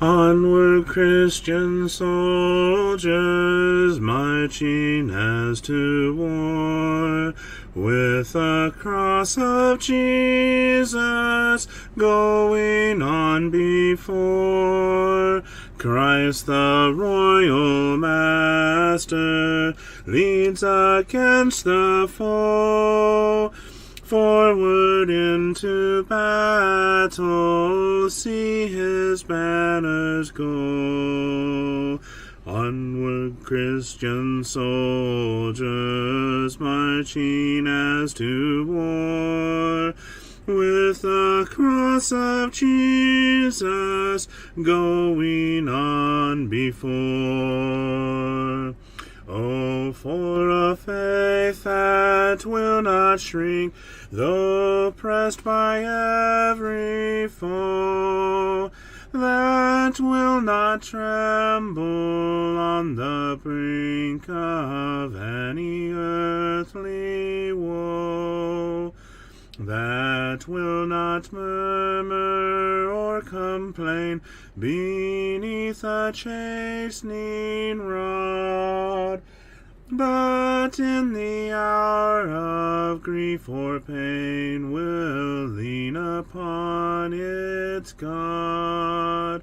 Onward, Christian soldiers, marching as to war, with the cross of Jesus going on before. Christ the royal master leads against the foe. Forward into battle, see his banners go. Onward, Christian soldiers, marching as to war, with the cross of Jesus going on before. Oh, for a faith that will not shrink, though pressed by every foe, that will not tremble on the brink of any earthly woe, that will not murmur or complain beneath a chastening rod, but in the hour of grief or pain will lean upon its God.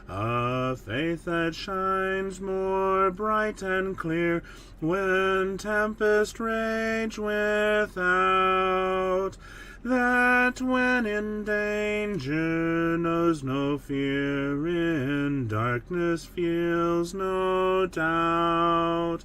A faith that shines more bright and clear when tempests rage without, that when in danger knows no fear, in darkness feels no doubt.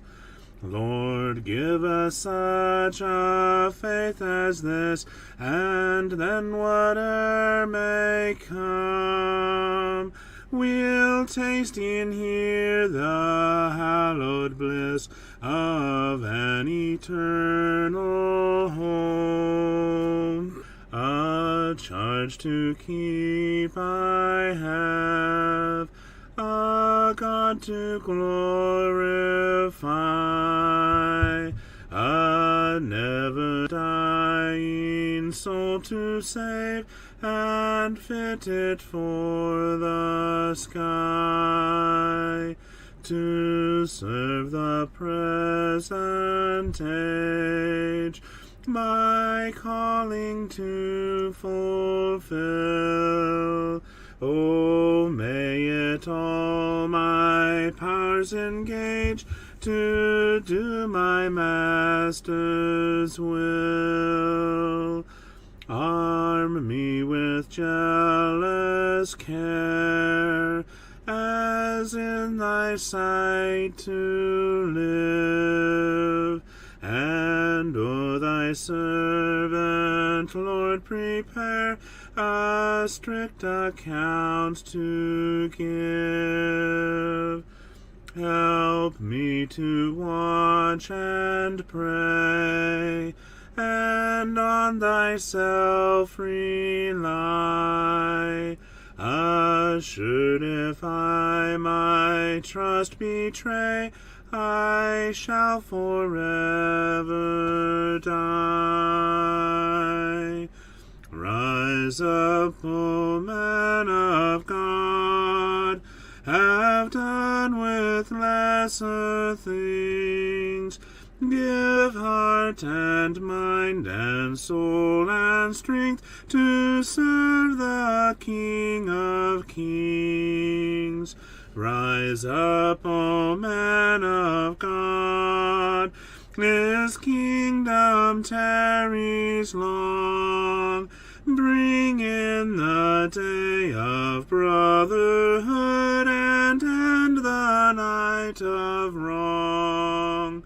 Lord, give us such a faith as this, and then whate'er may come, we'll taste and hear the hallowed bliss of an eternal home. A charge to keep I have, a God to glorify, a never-dying soul to save, and fit it for the sky, to serve the present age, my calling to fulfill. Oh, may it all my powers engage to do my Master's will. Arm me with jealous care, as in thy sight to live, and O thy servant, Lord, prepare a strict account to give. Help me to watch and pray, and on thyself rely, assured if I my trust betray, I shall forever die. Rise up, O man of God, have done with lesser things. Give heart and mind and soul and strength to serve the King of Kings. Rise up, O man of God, his kingdom tarries long. Bring in the day of brotherhood and end the night of wrong.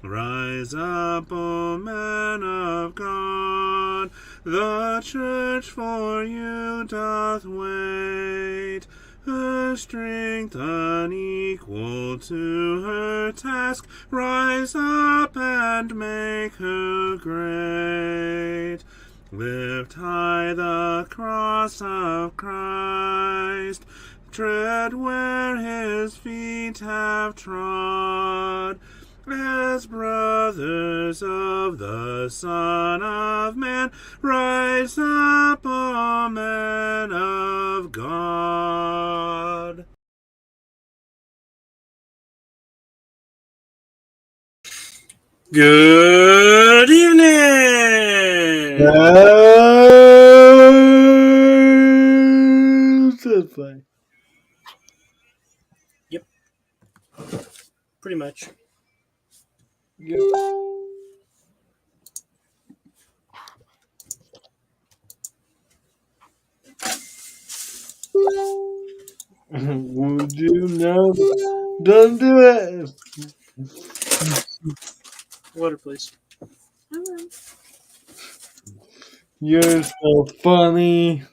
Rise up, O man of God, the church for you doth wait. Her strength unequal to her task, rise up and make her great. Lift high the cross of Christ, tread where his feet have trod, as brothers of the Son of Man, rise up, O men of God. Good evening! That's fine. Yep, pretty much. Yep. Would you know? Don't do it. Water, please. You're so funny.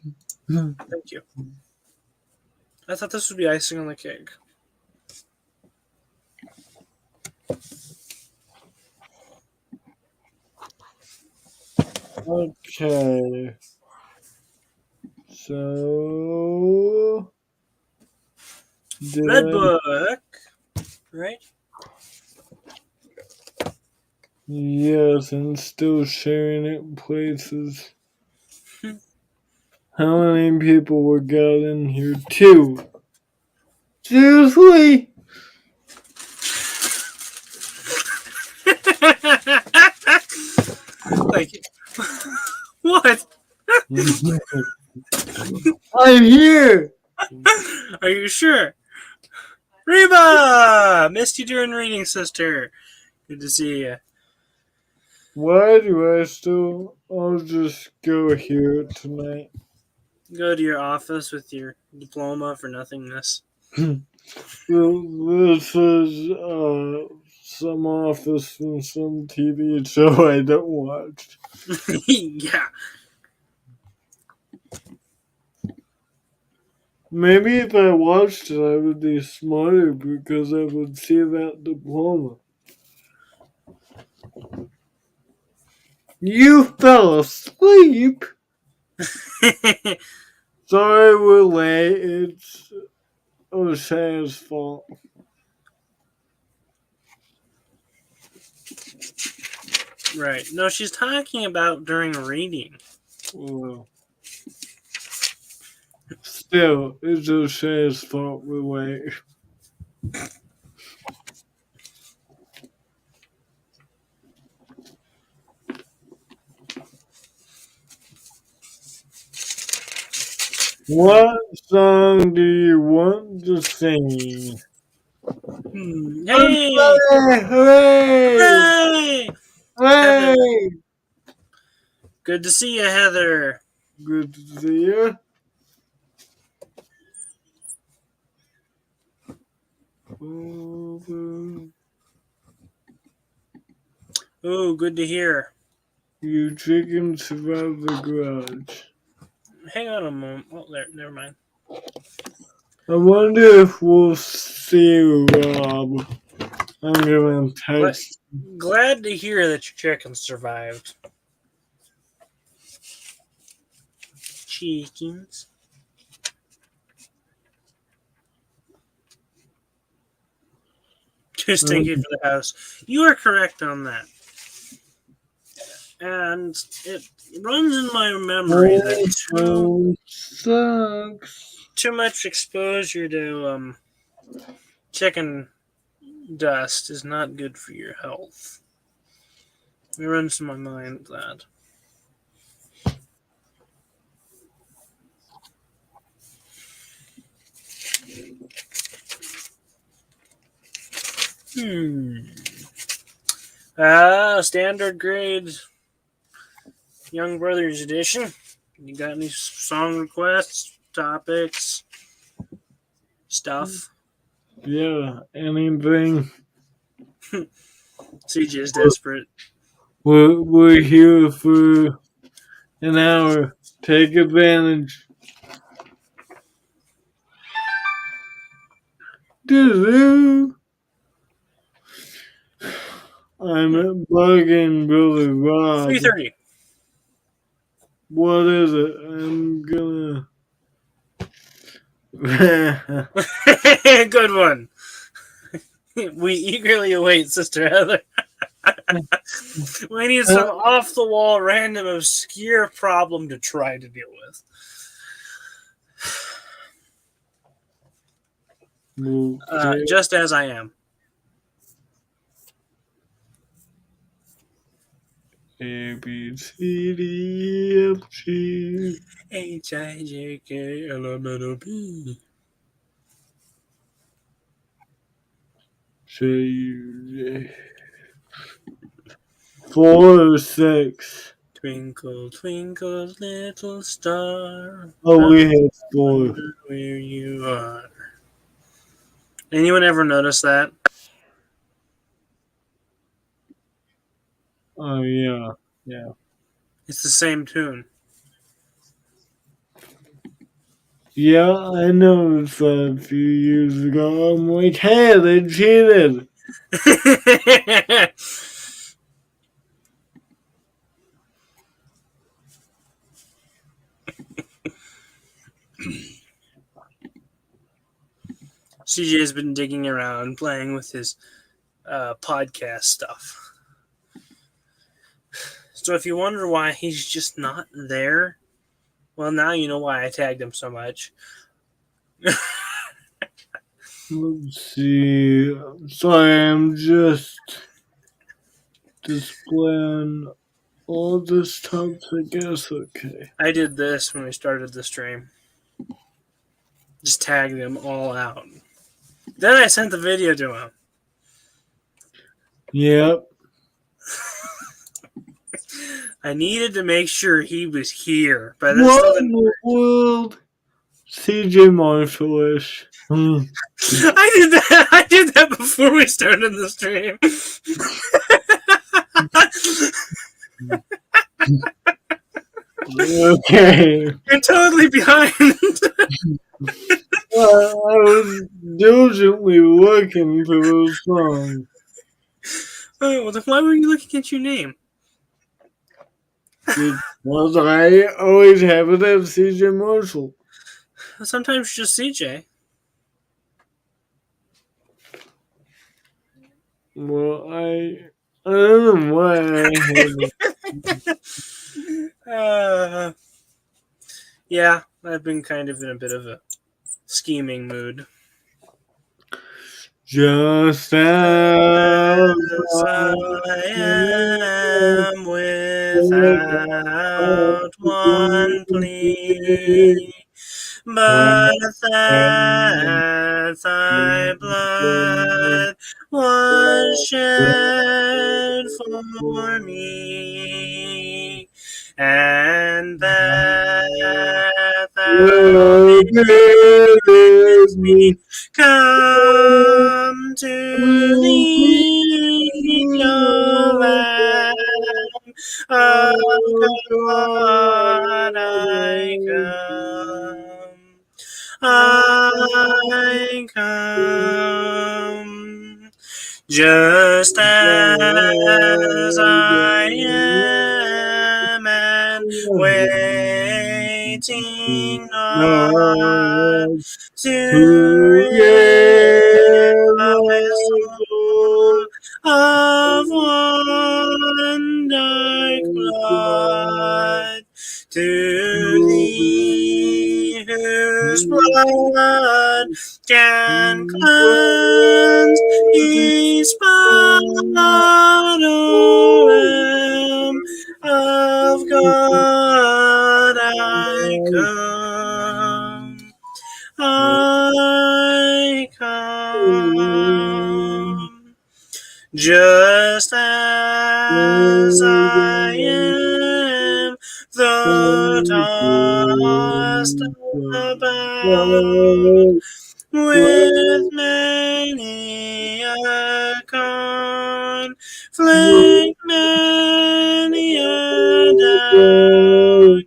Thank you. I thought this would be icing on the cake. Okay. So. Red book, right? Yes, and still sharing it places. How many people were got in here? 2. Seriously? Like, what? I'm here. Are you sure? Reba! Missed you during reading, sister. Good to see you. Why do I still? I'll just go here tonight. Go to your office with your diploma for nothingness. This is some office from some TV show I don't watch. Yeah. Maybe if I watched it, I would be smarter because I would see that diploma. You fell asleep. Sorry we're late. It's O'Shea's fault. Right. No, she's talking about during reading. Well, still, it's O'Shea's fault we're late. What song do you want to sing? Hey! Hooray! Hooray! Heather. Hooray! Good to see you, Heather. Good to see you. Ooh, good to hear. You chicken survived the garage. Hang on a moment. Oh, there. Never mind. I wonder if we'll see Rob. I'm gonna text. Glad to hear that your chicken survived. Chickens. Too stinky for the house. You are correct on that. And it runs in my memory that too much exposure to chicken dust is not good for your health. It runs in my mind that. Standard grade Young Brothers edition. You got any song requests, topics, stuff? Yeah, anything. CJ is desperate. We're here for an hour. Take advantage. Doo-doo. I'm bugging Brother Rob. 3:30. What is it? I'm gonna. Good one. We eagerly await Sister Heather. We need some off the wall, random, obscure problem to try to deal with. Just as I am. A B C D F G HIJKLMNOP. J U J 406. Twinkle, twinkle, little star. Oh, I we had 4. wonder where you are. Anyone ever notice that? Oh, yeah. Yeah. It's the same tune. Yeah, I noticed that a few years ago. I'm like, hey, they cheated. CJ has been digging around, playing with his podcast stuff. So if you wonder why he's just not there, well, now you know why I tagged him so much. Let's see. Sorry, I'm just displaying all this stuff, I guess. Okay. I did this when we started the stream. Just tagged them all out. Then I sent the video to him. Yep. I needed to make sure he was here, but that What still in didn't the work. world? CJ Marshallish. I did that before we started the stream. Okay. You're totally behind. I was diligently looking for the song. Oh, well, then why were you looking at your name? Because I always have it as CJ Marshall. Sometimes just CJ. Well, I don't know why I have it. Yeah, I've been kind of in a bit of a scheming mood. Just As as I am without one plea, but that thy blood was shed for me, and that thou bidst me come to thee, O Lamb of God, I come, just as I am, and waiting not to rid my soul of one dark clot, to thee whose blood can cleanse each spot, O Lamb of God, I come. I come, just as I am, though tossed about with many a conflict, many a doubt,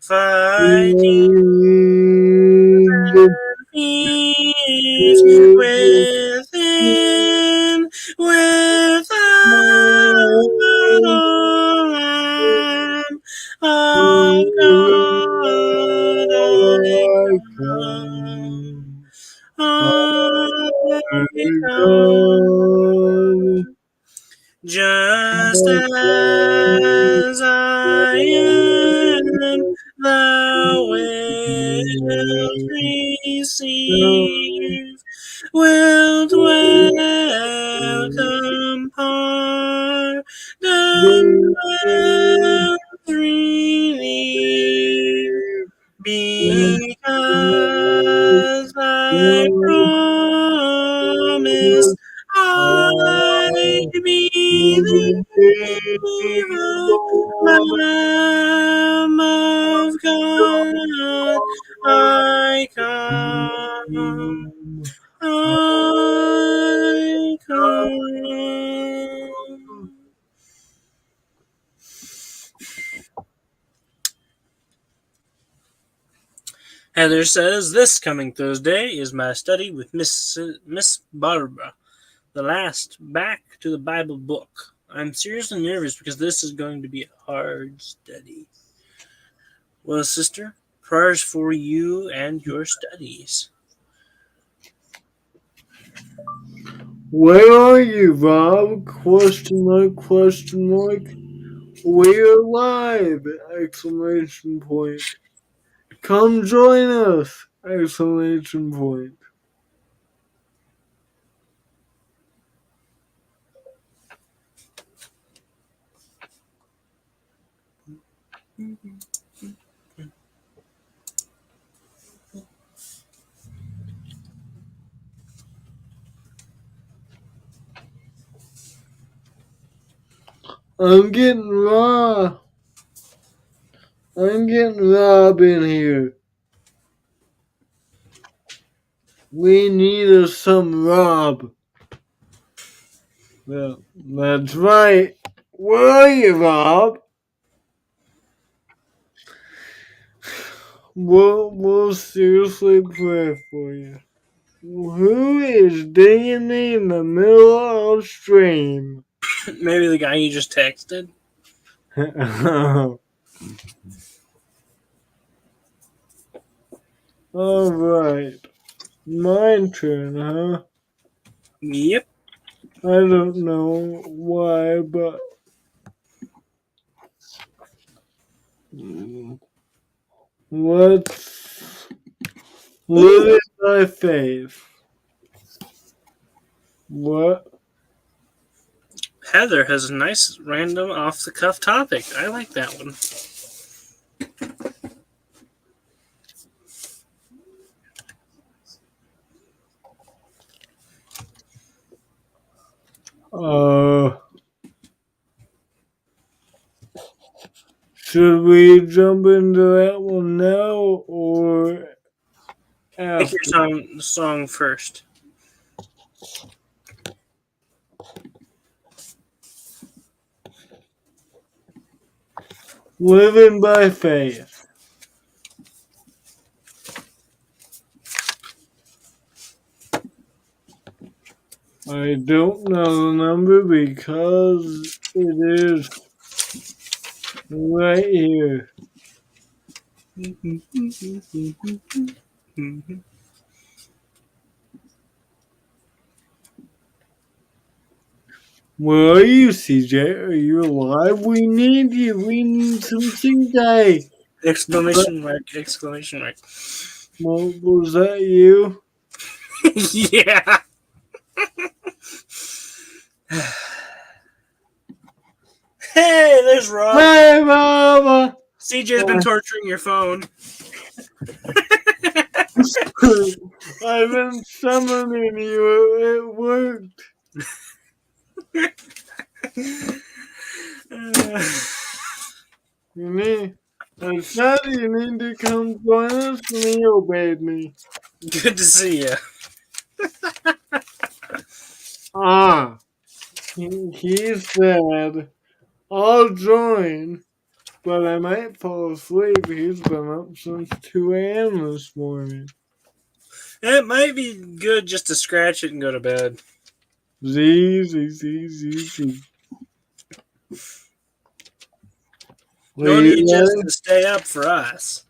fighting peace within, without, O Lamb of God, I come. I come, just as I am, thou wilt receive, wilt welcome, pardon, I promise I'd be the Lamb of God. I come, I come. Heather says this coming Thursday is my study with Miss Barbara, the last back to the Bible book. I'm seriously nervous because this is going to be a hard study. Well, sister, prayers for you and your studies. Where are you, Rob? Question mark, question mark. We're live! Exclamation point. Come join us! Exclamation point. I'm getting Rob. I'm getting Rob in here. We need us some Rob. Yeah, that's right. Where are you, Rob? We'll seriously pray for you. Who is digging in the middle of stream? Maybe the guy you just texted. Alright. My turn, huh? Yep. I don't know why, but let's live Ooh, it by faith. What? Heather has a nice random off the cuff topic. I like that one. Should we jump into that one now or Pick your after? song first. Living by faith. I don't know the number because it is right here. Where are you, CJ? Are you alive? We need you. We need some CJ. Exclamation mark, exclamation mark. Was that you? Yeah. Hey, there's Rob. Hey, Mama! CJ's been torturing your phone. I've been summoning you. It worked. I said you need to come join us, and he obeyed me. Good to see you. He said, I'll join, but I might fall asleep. He's been up since 2 a.m. this morning. It might be good just to scratch it and go to bed. Z. No need just to stay up for us.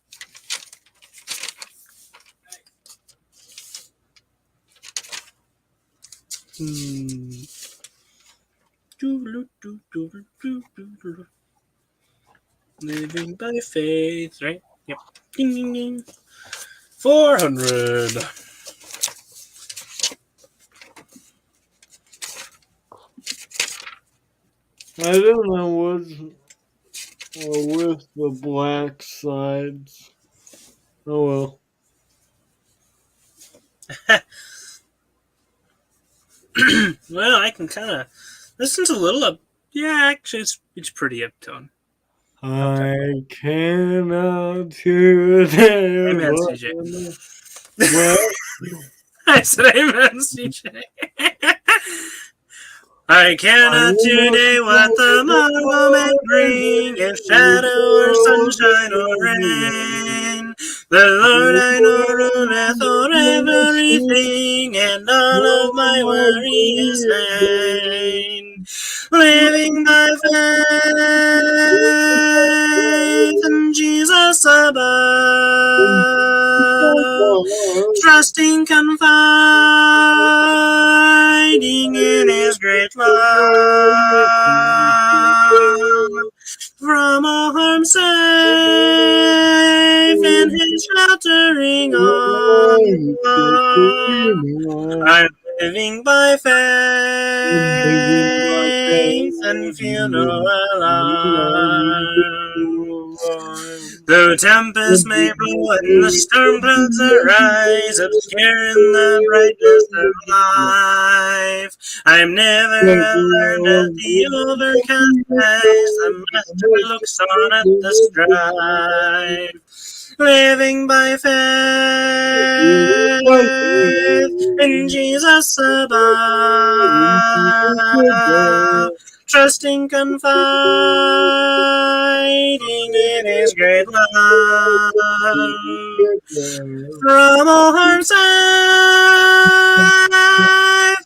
Living by faith, right? Yep. Ding, ding, ding. 400. I don't know what's with the black sides. Oh well. Well, I can kind of listen to a little up. Yeah, actually, it's pretty uptone. I cannot today. Amen, CJ. Well, I said amen, CJ. I I cannot will today what the morrow may bring, if shadow or sunshine or rain. The Lord I know ruleth o'er everything, and all of my worry is vain. Living by faith in Jesus above, trusting, confiding in His great love. From all harm safe in His sheltering arms, I'm living by faith and feel no alarm. Though tempests may blow and the storm clouds arise, obscuring the brightness of life, I'm never alarmed at the overcast skies. The Master looks on at the strife. Living by faith in Jesus above, trusting, confiding in His great love. From all harm safe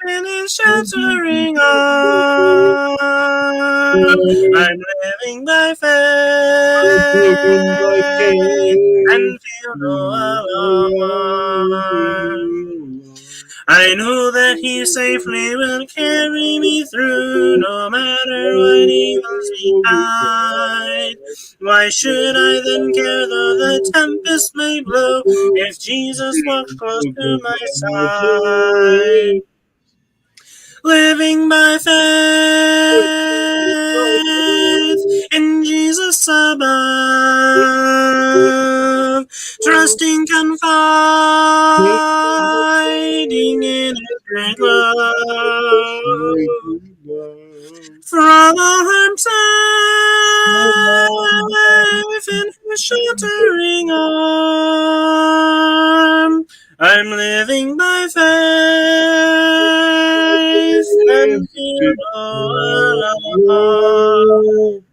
in His sheltering arms, I'm living by faith and feel no alarm. I know that He safely will carry me through, no matter what evils betide. Why should I then care though the tempest may blow, if Jesus walks close to my side? Living by faith in Jesus above, trusting, confiding in His great love. From all harm safe in His sheltering arm, I'm living by faith and feel no alarm.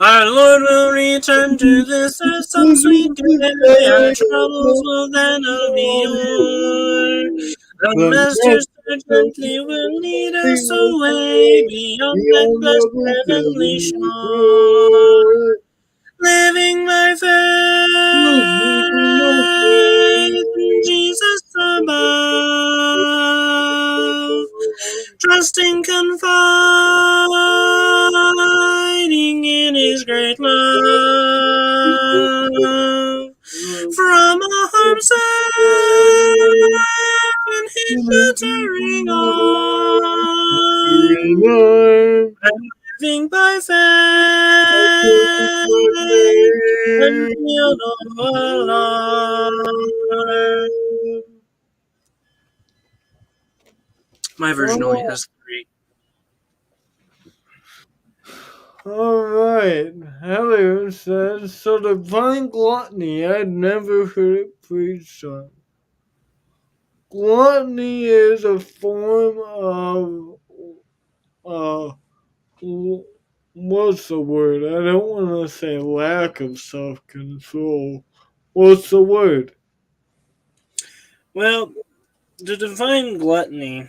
Our Lord will return to this earth some sweet day. Our troubles will then all be o'er. The Master so gently will lead us away beyond that blessed heavenly shore. Living by faith in Jesus above, trusting, confiding in His great love. From all harm safe in His sheltering arms, I'm living by faith and feel no alarm. My version only has 3. Alright, Heather says, so divine gluttony, I'd never heard it preached on. Gluttony is a form of, what's the word? I don't want to say lack of self-control. What's the word? Well, the divine gluttony,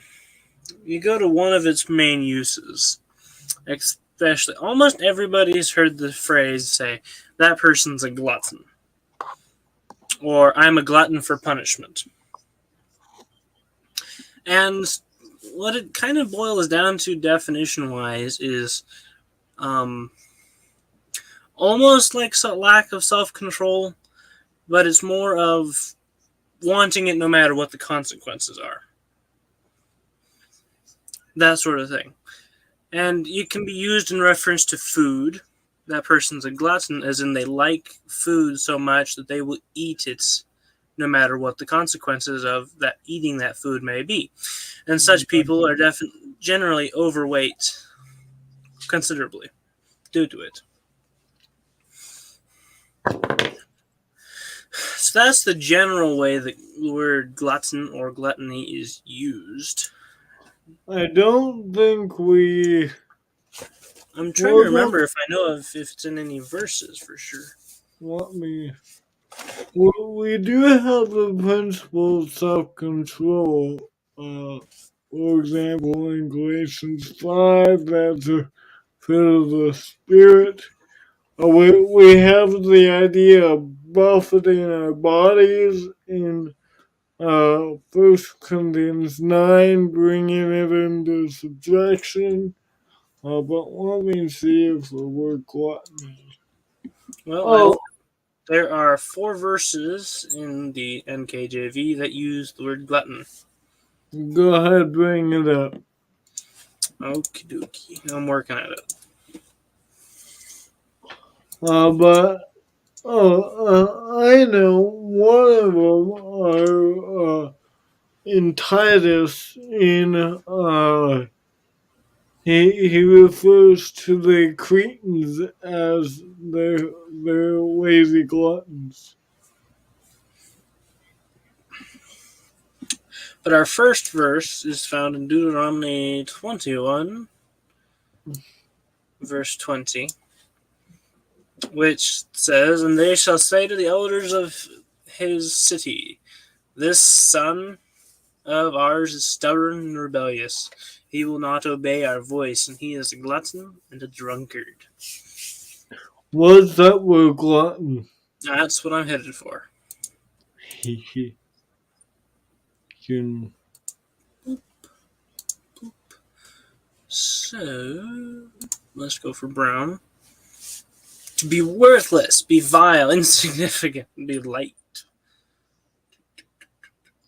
you go to one of its main uses. Especially, almost everybody's heard the phrase say, that person's a glutton. Or, I'm a glutton for punishment. And what it kind of boils down to definition-wise is almost like lack of self-control, but it's more of wanting it no matter what the consequences are. That sort of thing. And it can be used in reference to food. That person's a glutton, as in they like food so much that they will eat it no matter what the consequences of that eating that food may be. And such people are generally overweight considerably due to it. So that's the general way the word glutton or gluttony is used. I don't think we. I'm trying to remember if I know if it's in any verses for sure. Let me. We do have the principle of self-control. For example, in Galatians 5, that's a fruit of the Spirit. We have the idea of buffeting our bodies in 1 Corinthians 9, bringing it into subjection. But let me see if the word gluttony. Well, there are 4 verses in the NKJV that use the word glutton. Go ahead, bring it up. Okie dokie. I'm working at it. I know one of them are in Titus. He refers to the Cretans as their lazy gluttons. But our first verse is found in Deuteronomy 21, verse 20, which says, "And they shall say to the elders of his city, This son of ours is stubborn and rebellious. He will not obey our voice, and he is a glutton and a drunkard." What's that word glutton? That's what I'm headed for. So, let's go for brown. To be worthless, be vile, insignificant, be light.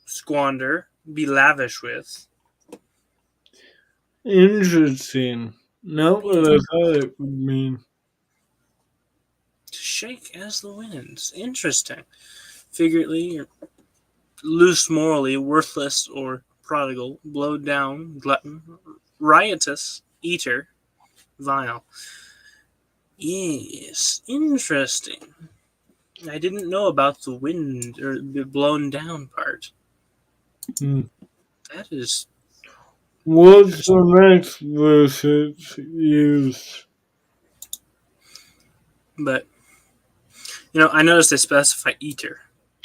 Squander, be lavish with. Interesting. Not what I thought it would mean. To shake as the winds. Interesting. Figuratively, loose morally, worthless or prodigal, blowed down, glutton, riotous, eater, vile. Yes, interesting. I didn't know about the wind or the blown down part. That is. What's the next verse it's used? But, I noticed they specify eater.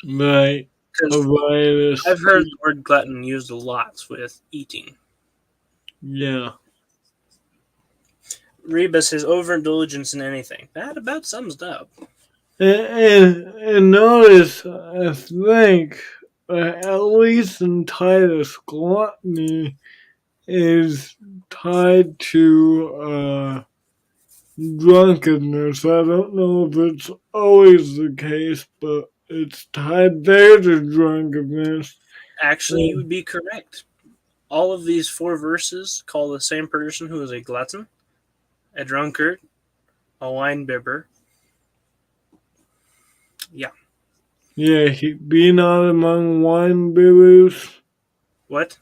Right. I've heard the word glutton used a lot with eating. Yeah. Reba says overindulgence in anything. That about sums it up. And notice, I think, at least in Titus, gluttony is tied to drunkenness. I don't know if it's always the case, but it's tied there to drunkenness. Actually, you would be correct. All of these 4 verses call the same person who is a glutton, a drunkard, a winebibber. Yeah. Yeah, be not among winebibbers. What?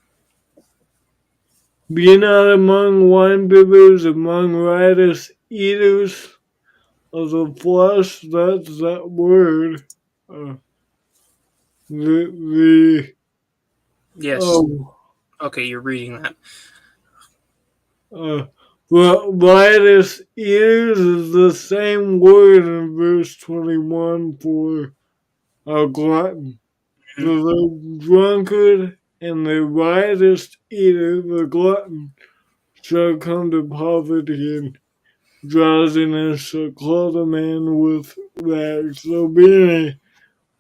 Be not among winebibbers, among riotous eaters of the flesh. That's that word. Yes. Oh. Okay, you're reading that. Riotous eaters is the same word in verse 21 for a glutton. The drunkard and the riotous eater, the glutton, shall come to poverty and drowsiness shall clothe a man with rags. So being a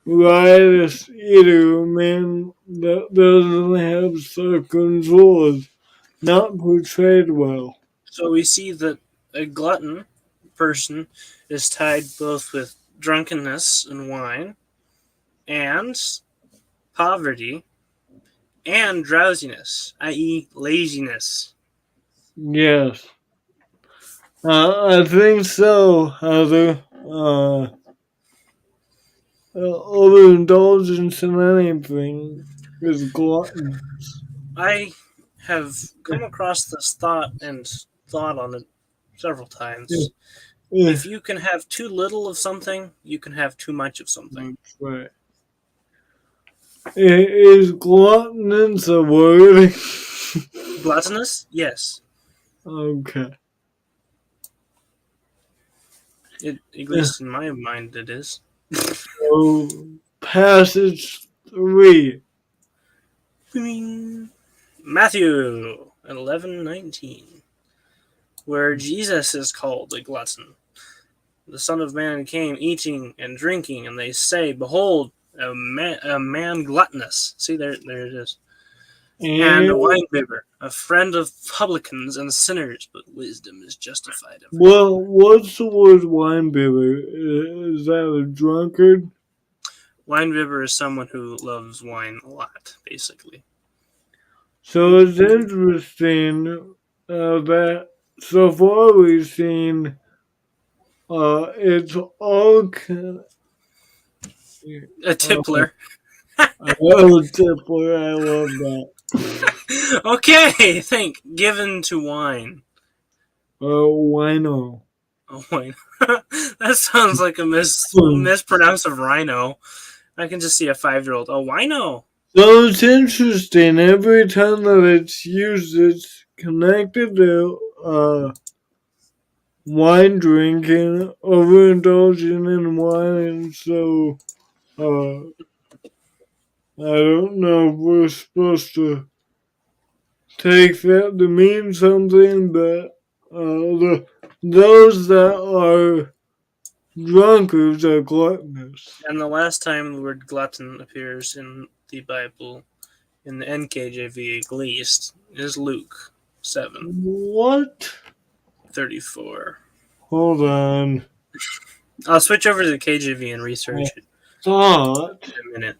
riotous eater, a man that doesn't have self-control is not portrayed well. So we see that a glutton person is tied both with drunkenness and wine, and poverty, and drowsiness, i.e., laziness. Yes. I think so, Heather. overindulgence in anything is gluttony. I have come across this thought and thought on it several times. Yeah, If you can have too little of something, you can have too much of something. that's right. Is gluttonous a word? Gluttonous? Yes. Okay. At least in my mind, it is. So, passage 3. Matthew 11:19, where Jesus is called a glutton. The Son of Man came eating and drinking, and they say, "Behold, a man gluttonous." See, there it is. And And a winebibber, a friend of publicans and sinners, but wisdom is justified of her. what's the word winebibber? Is that a drunkard? Winebibber is someone who loves wine a lot, basically. So it's interesting that so far we've seen it's all A tippler. I love Tippler. I love that. Okay, think. Given to wine. Wino. Oh, wine. That sounds like a mispronounce of rhino. I can just see a 5-year-old. Oh, wino. So it's interesting. Every time that it's used, it's connected to wine drinking, overindulging in wine. So I don't know if we're supposed to take that to mean something, but those that are drunkards are gluttonous. And the last time the word glutton appears in the Bible, in the NKJV at least, is Luke 7:34. What? Hold on. I'll switch over to the KJV and research it Thought. in a minute.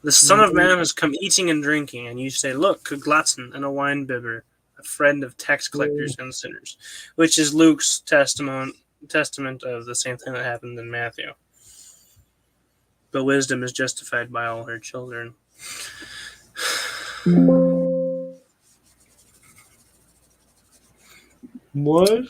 The Son of Man has come eating and drinking, and you say, "Look, a glutton and a winebibber, a friend of tax collectors and sinners," which is Luke's testament of the same thing that happened in Matthew. But wisdom is justified by all her children. What?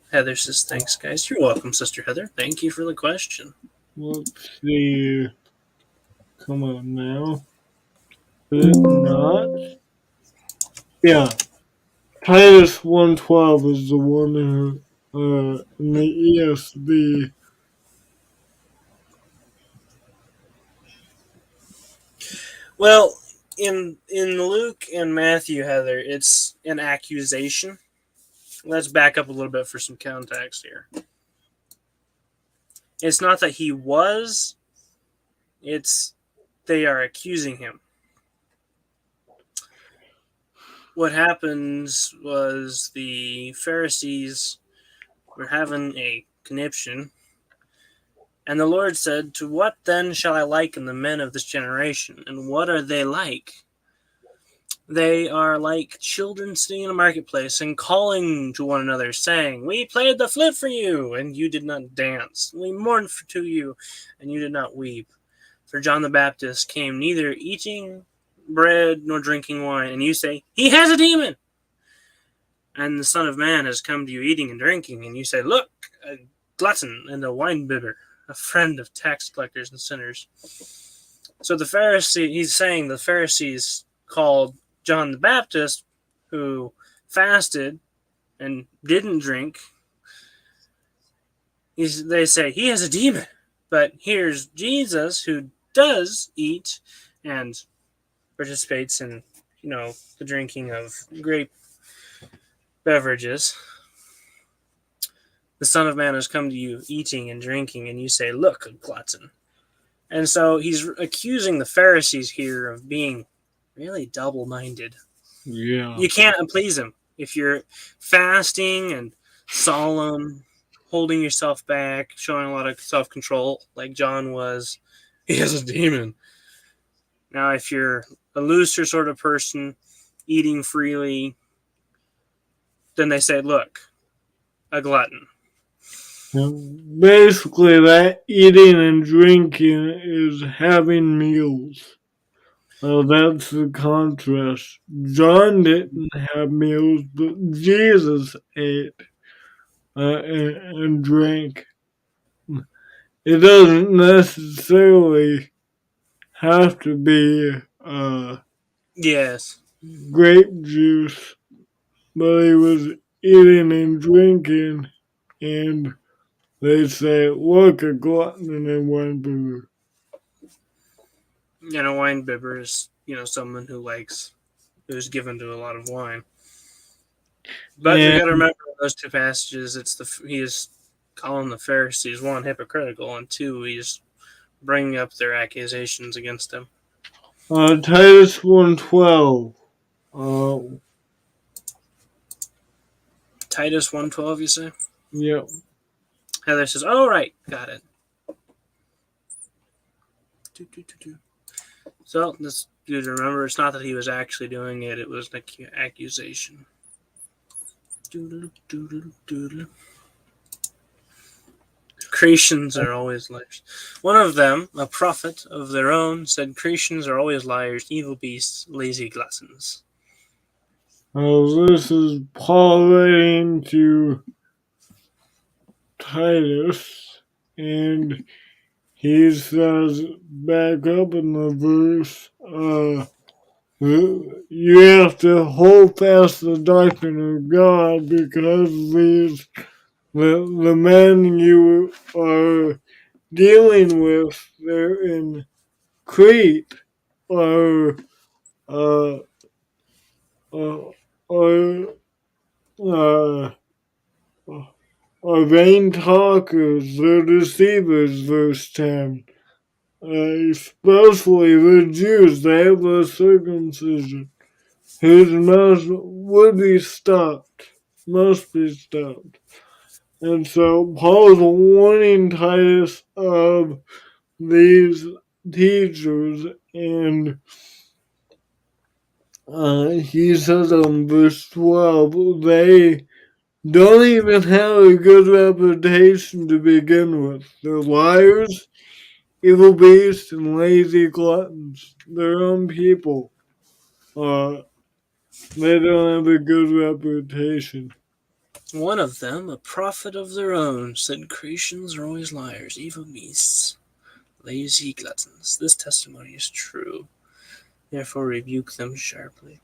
Heather says, "Thanks, guys." You're welcome, Sister Heather. Thank you for the question. Let's see. Come on now. Is it not? Yeah. Titus 1:12 is the one in the ESV. Well, in Luke and Matthew, Heather, it's an accusation. Let's back up a little bit for some context here. It's not that he was, it's they are accusing him. What happens was the Pharisees were having a conniption, and the Lord said, "To what then shall I liken the men of this generation? And what are they like? They are like children sitting in a marketplace and calling to one another, saying, 'We played the flute for you, and you did not dance. We mourned to you, and you did not weep. For John the Baptist came neither eating bread nor drinking wine, and you say, He has a demon. And the Son of Man has come to you eating and drinking, and you say, Look, a glutton and a winebibber, a friend of tax collectors and sinners.'" So he's saying the Pharisees called John the Baptist, who fasted and didn't drink, they say he has a demon. But here's Jesus, who does eat and participates in, the drinking of grape beverages. The Son of Man has come to you eating and drinking, and you say, "Look, a glutton." And so he's accusing the Pharisees here of being really double-minded. Yeah. You can't please him. If you're fasting and solemn, holding yourself back, showing a lot of self-control, like John was, he has a demon. Now, if you're a looser sort of person, eating freely, then they say, "Look, a glutton. Basically, that eating and drinking is having meals. That's the contrast. John didn't have meals, but Jesus ate and drank. It doesn't necessarily have to be Yes. grape juice, but he was eating and drinking, and they say, look, a glutton and a wine bibber. And a wine bibber is, someone who's given to a lot of wine. But we And got to remember those two passages. He is calling the Pharisees, one, hypocritical, and two, he's bringing up their accusations against him. Titus 1:12. Uh, Titus 1:12, you say? yep. Heather says, "Oh right, got it." So this dude, remember, it's not that he was actually doing it; it was an accusation. Creations are always liars. One of them, a prophet of their own, said, "Creations are always liars, evil beasts, lazy gluttons." This is Paul writing to Titus, and he says back up in the verse, you have to hold fast the doctrine of God because the men you are dealing with there in Crete are uh, uh, are uh, are vain talkers, they're deceivers, verse 10. Especially the Jews, they have a circumcision, whose mouth would be stopped, must be stopped. And so Paul's warning Titus of these teachers, and he says in verse 12, they don't even have a good reputation to begin with. They're liars, evil beasts, and lazy gluttons. Their own people. They don't have a good reputation. One of them, a prophet of their own, said, "Creations are always liars, evil beasts, lazy gluttons. This testimony is true. Therefore rebuke them sharply."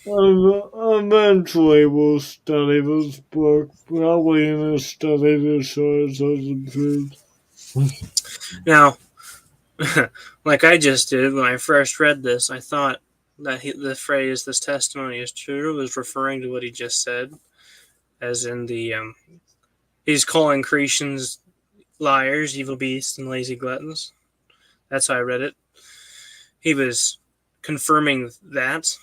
Eventually, we'll study this book, probably in a study to show us as the truth. Now, like I just did when I first read this, I thought that the phrase "this testimony is true" was referring to what he just said, as in he's calling creations liars, evil beasts, and lazy gluttons. That's how I read it. He was confirming that,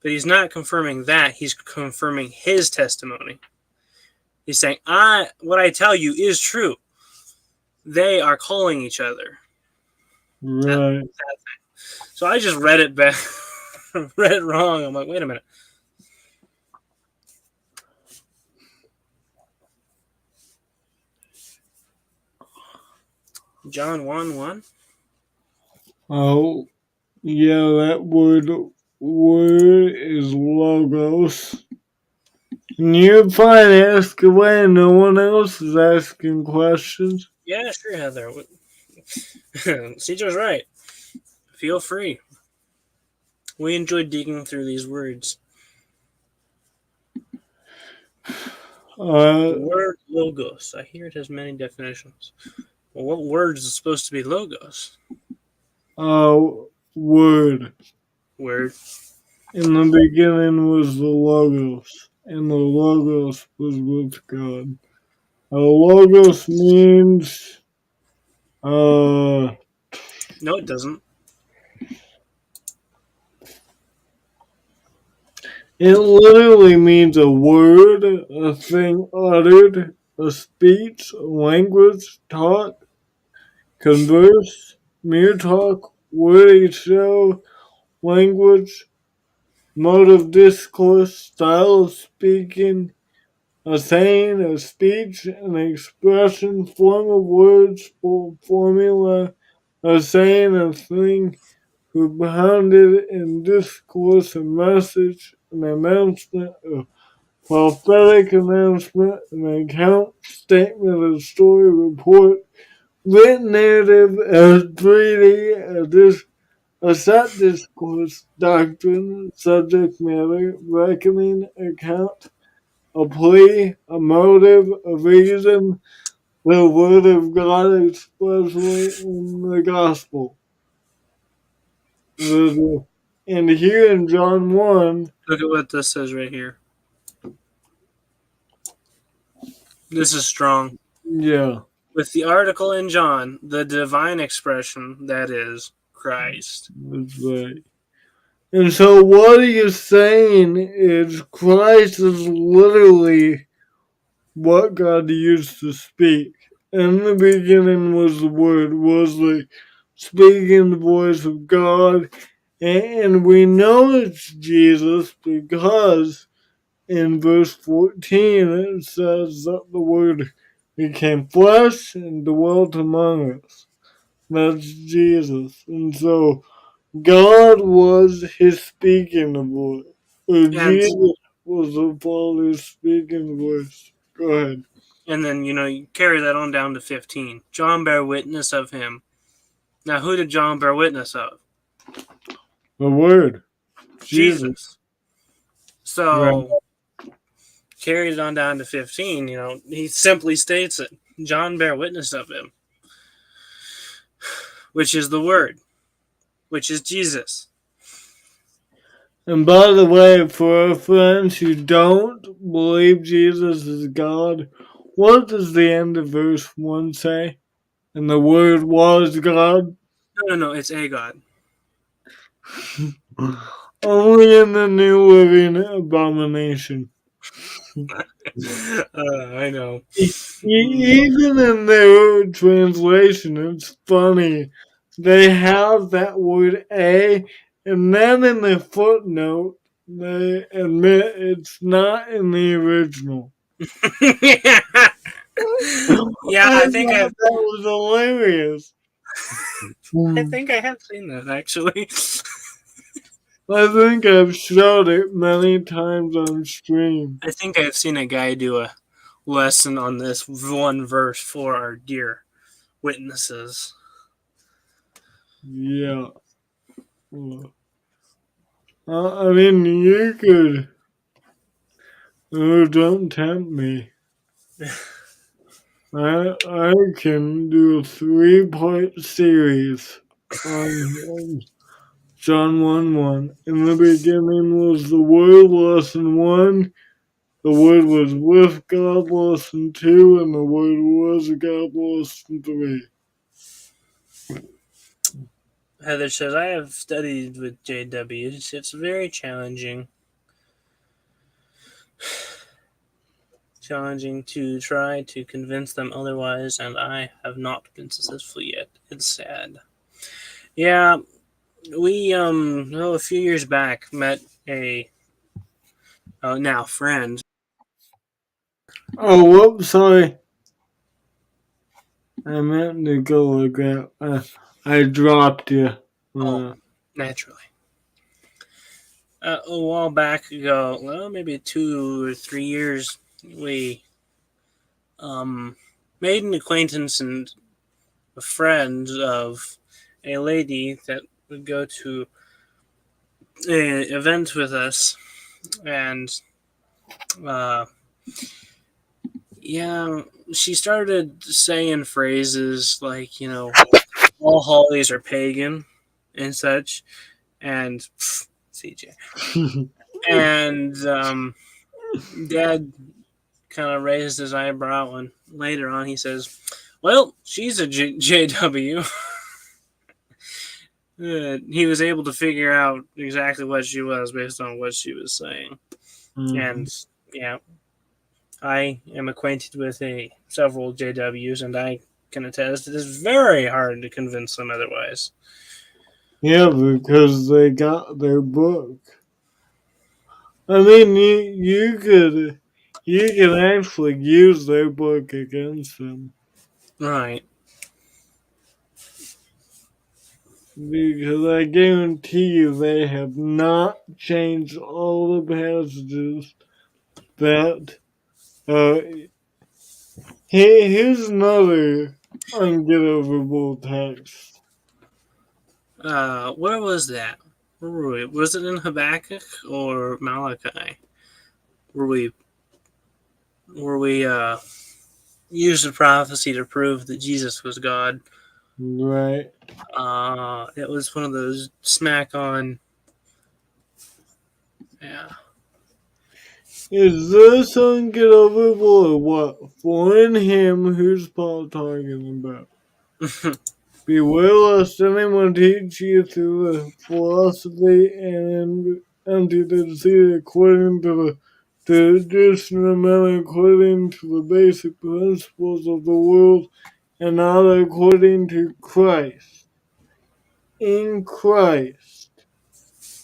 but he's not confirming that. He's confirming his testimony. He's saying, what I tell you is true. They are calling each other. Right. So I just read it back, read it wrong. I'm like, wait a minute. John 1:1. Oh, yeah, that word is logos. And you're fine, ask away. No one else is asking questions. Yeah, sure, Heather. CJ's right. Feel free. We enjoy digging through these words. The word logos. I hear it has many definitions. Well, what word is supposed to be logos? Word. Word. In the beginning was the logos, and the logos was with God. Logos means No, it doesn't. It literally means a word, a thing uttered, a speech, a language, talk, converse, mere talk, wordy show, language, mode of discourse, style of speaking, a saying, a speech, an expression, form of words, formula, a saying, a thing, propounded in discourse, a message, an announcement, a prophetic announcement, an account, statement, a story, report, written narrative, a treaty, a set discourse, doctrine, subject matter, reckoning, account, a plea, a motive, a reason, the word of God expressly in the gospel. And here in John 1, Look at what this says right here. This is strong. yeah, With the article in John, the divine expression, that is, Christ. that's right. And so what he is saying is Christ is literally what God used to speak. In the beginning was the Word, was the speaking voice of God. And we know it's Jesus because in verse 14 it says that the Word became flesh and dwelt among us. That's Jesus. And so God was his speaking voice. Or And Jesus was the Father's speaking voice. Go ahead. and then, you carry that on down to 15. John bare witness of him. Now, who did John bear witness of? The Word. Jesus. Jesus. Right. So, carry it on down to 15, he simply states it. John bare witness of him, which is the Word, which is Jesus. And by the way, for our friends who don't believe Jesus is God, what does the end of verse 1 say? And the Word was God? No, it's a God. Only in the New Living Abomination. I know. Even in their translation, it's funny. They have that word a, and then in the footnote, they admit it's not in the original. Yeah, I I think thought that was hilarious. I have seen that actually. I think I've showed it many times on stream. I think I've seen a guy do a lesson on this one verse for our dear witnesses. Yeah. I mean, you could. Oh, don't tempt me. I can do a 3-part series on John 1:1. In the beginning was the Word, lesson 1. The Word was with God, lesson 2. And the Word was God, lesson 3. Heather says, I have studied with JWs. It's very challenging. Challenging to try to convince them otherwise, and I have not been successful yet. It's sad. Yeah, we, a few years back met a now friend. Oh, whoops, sorry. I meant to go like that. I dropped you. Oh, naturally. A while back ago, well, maybe 2 or 3 years, we made an acquaintance and a friend of a lady that would go to an event with us, and uh, yeah, she started saying phrases like, all holidays are pagan and such, and CJ. And Dad kind of raised his eyebrow, and later on he says, well, she's a JW. He was able to figure out exactly what she was based on what she was saying. Mm-hmm. And yeah, I am acquainted with several JWs, and I can attest it is very hard to convince them otherwise. Yeah, because they got their book. I mean, you could you can actually use their book against them. Right. Because I guarantee you they have not changed all the passages that. Here's another ungettable text. Where was that? Where were we? Was it in Habakkuk or Malachi? Where we used a prophecy to prove that Jesus was God? Right. It was one of those smack on. Yeah. Is this ungettable or what? For in him, who's Paul talking about? Beware lest anyone teach you through the philosophy and empty deceit according to the tradition of men, according to the basic principles of the world, and not according to Christ. In Christ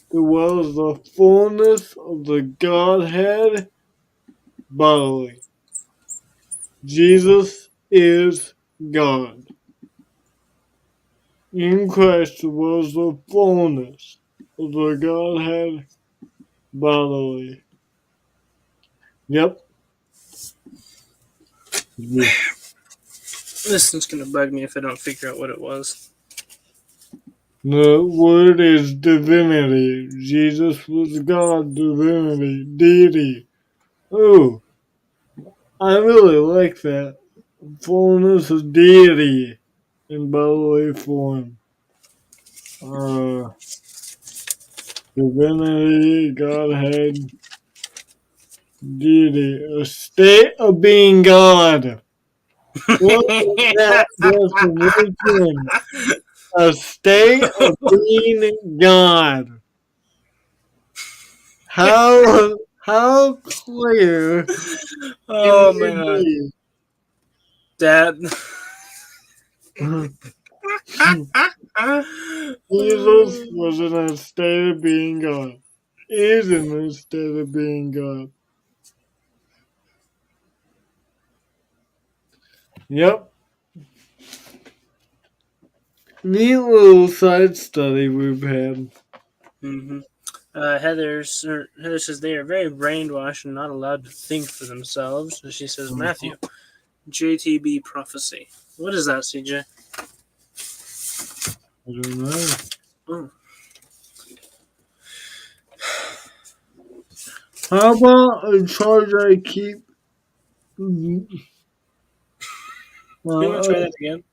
dwells the fullness of the Godhead bodily. Jesus is God. In Christ was the fullness of the Godhead bodily. Yep. This one's gonna bug me if I don't figure out what it was. The word is divinity. Jesus was God, divinity, deity. Ooh, I really like that. Fullness of deity in bodily form. Divinity, Godhead, deity, a state of being God. What is that definition? A state of being God. How clear can Oh man, it that. be? Jesus was in a state of being God. Is in a state of being God. Yep. Neat little side study we've had. Mm-hmm. Heather says they are very brainwashed and not allowed to think for themselves. So she says, Matthew, JTB prophecy. What is that, CJ? I don't know. Oh. How about a charge I keep? You want to try that again?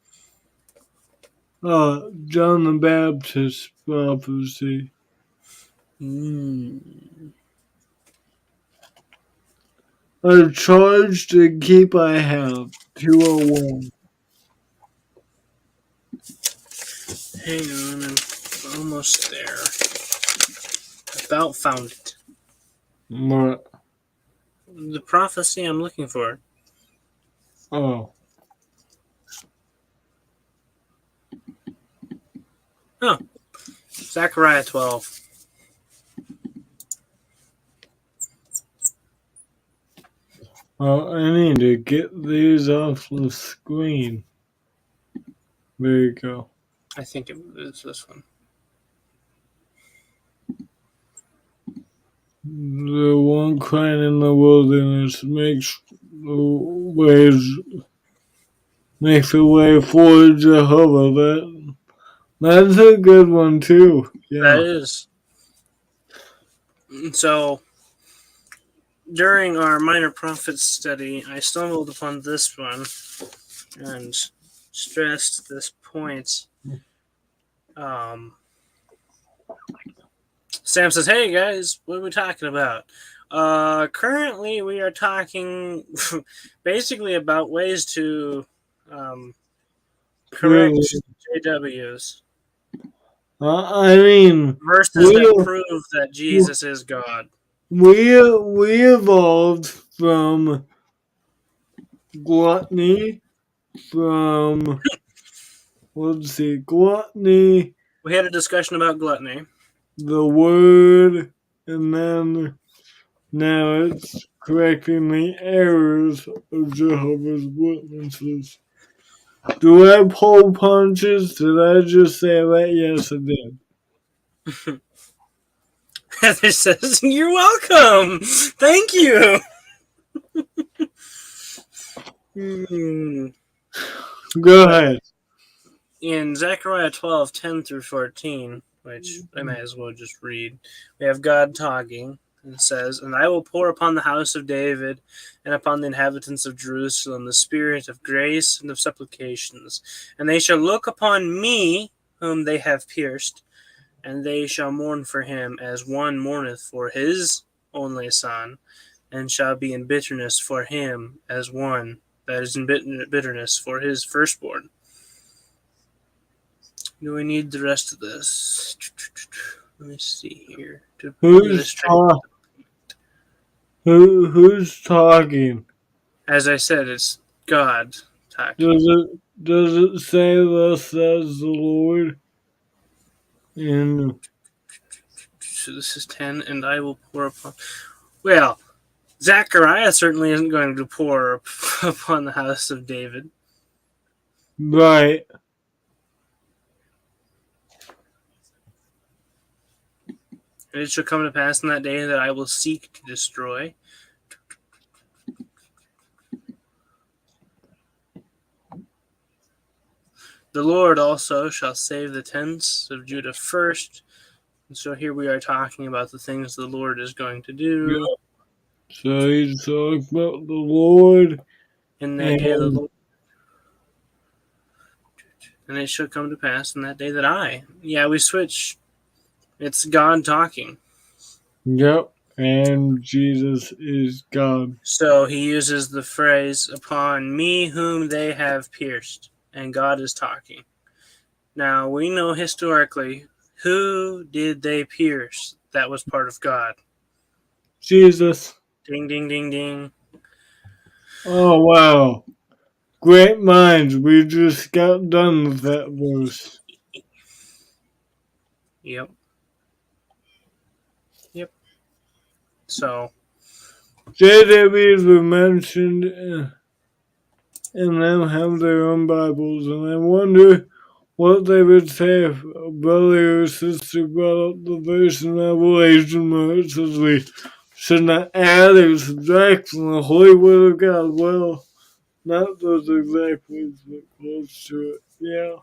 John the Baptist prophecy. Mm. A charge to keep I have. 201. Hang on, I'm almost there. About found it. What? The prophecy I'm looking for. Oh. Oh, Zechariah 12. I need to get these off the screen. There you go. I think it is this one. The one crying in the wilderness makes the way for Jehovah. That's a good one too. Yeah. That is. So, during our minor prophets study, I stumbled upon this one and stressed this point. Sam says, "Hey guys, what are we talking about? Currently, we are talking basically about ways to correct JWs. I mean, Verses that prove that Jesus is God. We evolved from gluttony, from gluttony, We had a discussion about gluttony. the word, and then now it's correcting the errors of Jehovah's Witnesses. Do I pull punches? Did I just say that? Yes, I did. Heather says, "You're welcome. Thank you." Go ahead. In Zechariah 12:10 through 14, which I may as well just read, we have God talking. It says, "And I will pour upon the house of David and upon the inhabitants of Jerusalem the spirit of grace and of supplications. And they shall look upon me, whom they have pierced, and they shall mourn for him as one mourneth for his only son, and shall be in bitterness for him as one that is in bitterness for his firstborn." Do we need the rest of this? Let me see here. Who's talking? As I said, it's God talking. Does it say thus says the Lord? So this is 10, and I will pour upon. Well, Zechariah certainly isn't going to pour upon the house of David. Right. And it shall come to pass in that day that I will seek to destroy. The Lord also shall save the tents of Judah first. And so here we are talking about the things the Lord is going to do. Yeah. So he's talking about the Lord. In that day of the Lord. And it shall come to pass in that day that I. Yeah, we switch. It's God talking. Yep. And Jesus is God. So he uses the phrase, "upon me whom they have pierced." And God is talking. Now, we know historically, who did they pierce? That was part of God. Jesus. Ding, ding, ding, ding. Oh, wow. Great minds. We just got done with that verse. Yep. So. JWs were mentioned and them have their own Bibles, and I wonder what they would say if a brother or sister brought up the verse in Revelation where it says we should not add or subtract from the holy word of God. Well, not those exact words, but close to it. Yeah.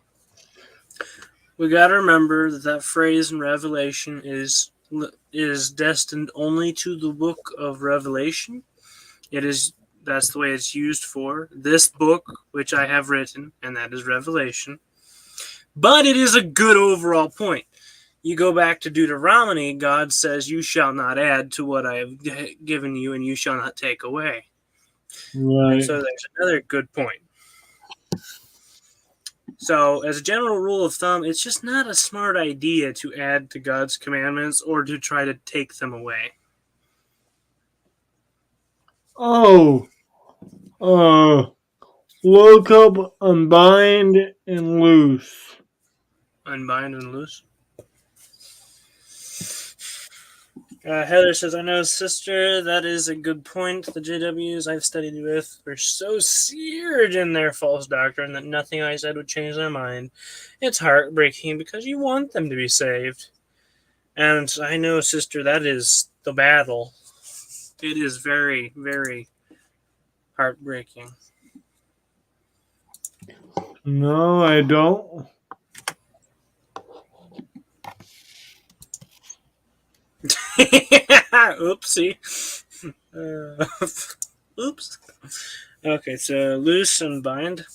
We got to remember that phrase in Revelation is destined only to the book of Revelation. That's the way it's used for this book, which I have written, and that is Revelation. But it is a good overall point. You go back to Deuteronomy, God says, "You shall not add to what I have given you, and you shall not take away." Right. And so there's another good point. So, as a general rule of thumb, it's just not a smart idea to add to God's commandments or to try to take them away. Oh, look up unbind and loose. Unbind and loose. Heather says, "I know, sister, that is a good point. The JWs I've studied with were so seared in their false doctrine that nothing I said would change their mind. It's heartbreaking because you want them to be saved." And I know, sister, that is the battle. It is very, very heartbreaking. No, I don't. Oopsie. Oops. Okay, so loose and bind.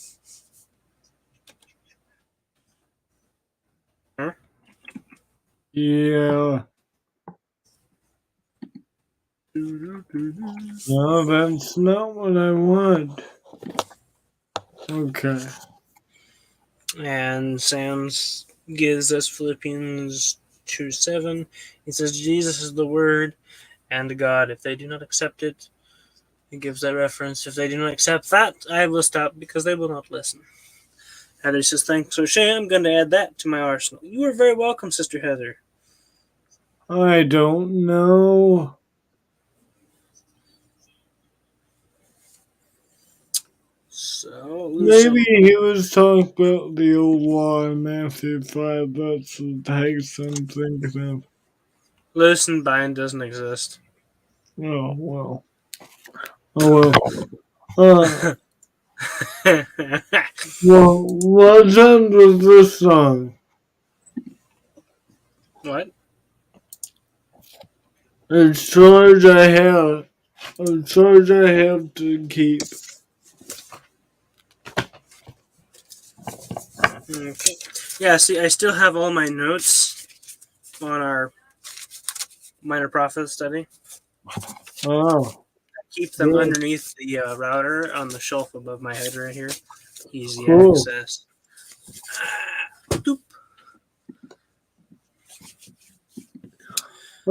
Huh? Yeah. No, that's not what I want. Okay. And Sam's gives us Philippians 2:7. He says, "Jesus is the Word and God. If they do not accept it," he gives that reference. "If they do not accept that, I will stop because they will not listen." Heather says, "Thanks, O'Shea. I'm going to add that to my arsenal." You are very welcome, Sister Heather. I don't know. So Maybe he was talking about the old law in Matthew 5. That's the text I'm thinking of. loose and bind doesn't exist. Oh, well. Oh, well. Well, what end was this song? What? A charge I have. A charge I have to keep. Okay. Yeah, see, I still have all my notes on our minor prophet study. Oh. Keep them Good. underneath the router on the shelf above my head right here. Easy Cool. access. Doop.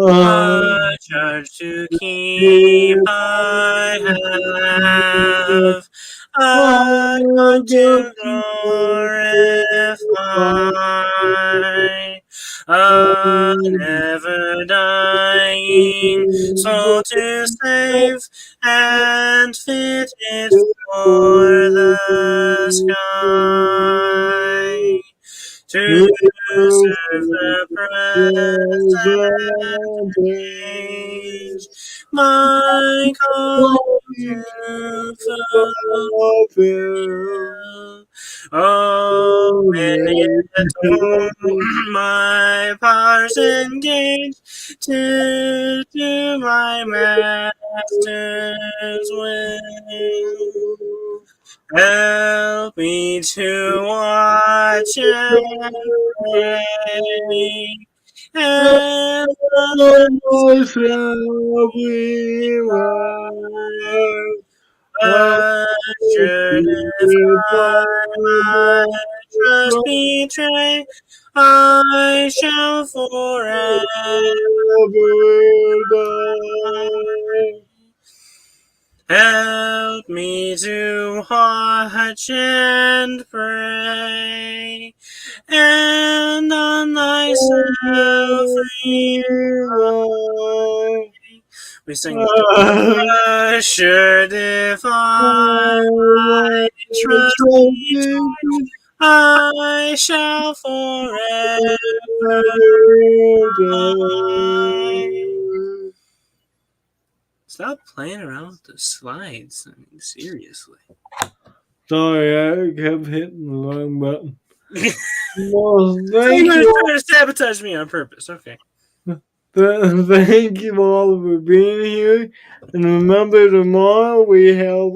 A charge to keep I have, a God to glorify, a never dying soul to save, and fit it for the sky. To serve the present age, my calling to fulfill. Oh, with my powers engaged to do my master's will. Help me to watch and pray, and Shall we assured if I my trust betray, I shall forever help me to watch and pray, and on thyself rely. We sing assured if I my trust betray, I shall forever abide. Stop playing around with the slides. I mean, seriously. Sorry, I kept hitting the wrong button. Well, So thank you're you. trying to sabotage me on purpose. Okay. Thank you all for being here. And remember, tomorrow we have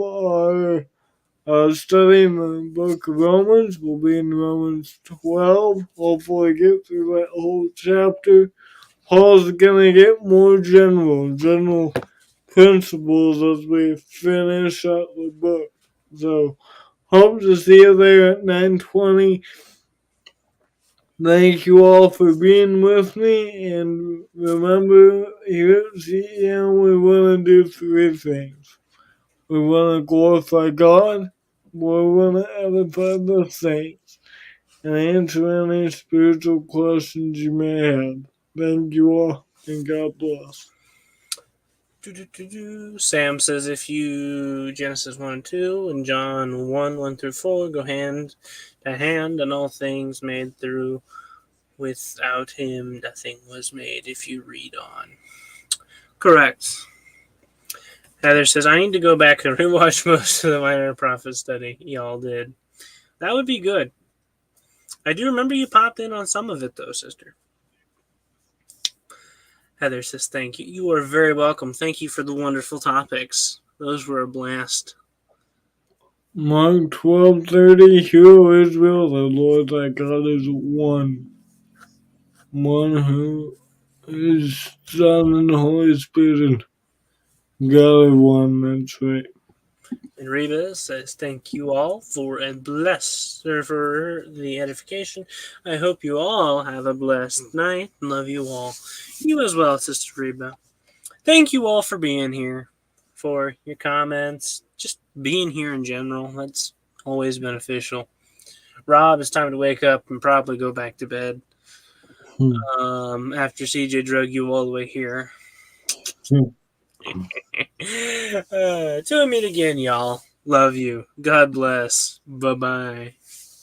our study in the book of Romans. We'll be in Romans 12. Hopefully, get through that whole chapter. Paul's going to get more general principles as we finish up the book. So, hope to see you there at 9:20. Thank you all for being with me, and remember, here at CEM we want to do three things. We want to glorify God, we want to edify the saints, and answer any spiritual questions you may have. Thank you all, and God bless. Sam says if you Genesis 1 and 2 and John 1 1 through 4 go hand to hand, and all things made through. Without him, nothing was made, if you read on. Correct. Heather says, I need to go back and rewatch most of the Minor Prophet study y'all did. That would be good. I do remember you popped in on some of it, though, sister. Heather says, thank you. You are very welcome. Thank you for the wonderful topics. Those were a blast. Mark 12:30, Hear, O Israel, the Lord thy God is one. One who is Son and Holy Spirit. God is one, that's right. And Reba says, thank you all for a blessed for the edification. I hope you all have a blessed night. Love you all. You as well, Sister Reba. Thank you all for being here, for your comments, just being here in general. That's always beneficial. Rob, it's time to wake up and probably go back to bed. After CJ drug you all the way here. Till we meet again, y'all. Love you. God bless. Bye bye.